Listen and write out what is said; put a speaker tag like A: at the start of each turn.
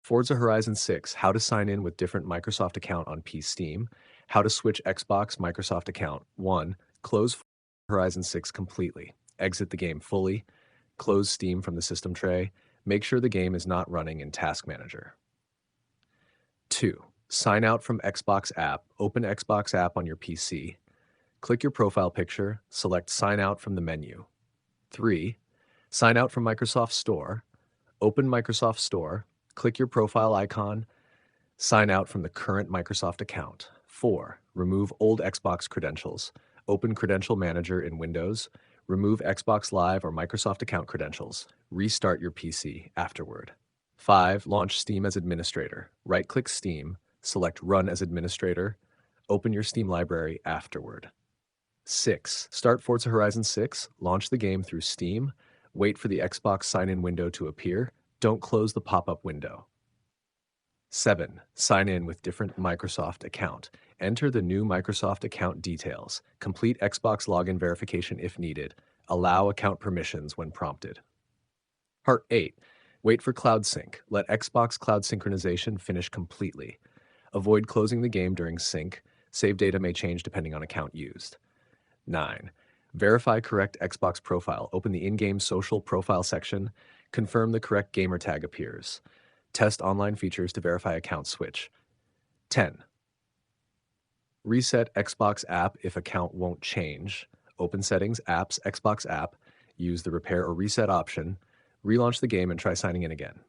A: Forza Horizon 6, how to sign in with different Microsoft account on Steam, how to switch Xbox Microsoft account. 1. Close Horizon 6 completely. Exit the game fully. Close Steam from the system tray. Make sure the game is not running in Task Manager. 2. Sign out from Xbox app. Open Xbox app on your PC. Click your profile picture. Select Sign out from the menu. 3. Sign out from Microsoft Store. Open Microsoft Store. Click your profile icon. Sign out from the current Microsoft account. 4. Remove old Xbox credentials. Open Credential Manager in Windows. Remove Xbox Live or Microsoft account credentials. Restart your PC afterward. 5. Launch Steam as administrator. Right-click Steam. Select Run as administrator. Open your Steam library afterward. 6. Start Forza Horizon 6. Launch the game through Steam. Wait for the Xbox sign-in window to appear. Don't close the pop-up window. 7. Sign in with different Microsoft account. Enter the new Microsoft account details. Complete Xbox login verification if needed. Allow account permissions when prompted. Part 8. Wait for Cloud Sync. Let Xbox Cloud synchronization finish completely. Avoid closing the game during sync. Save data may change depending on account used. 9. Verify correct Xbox profile. Open the in-game social profile section. Confirm the correct gamer tag appears. Test online features to verify account switch. 10. Reset Xbox app if account won't change. Open Settings, Apps, Xbox app. Use the repair or reset option. Relaunch the game and try signing in again.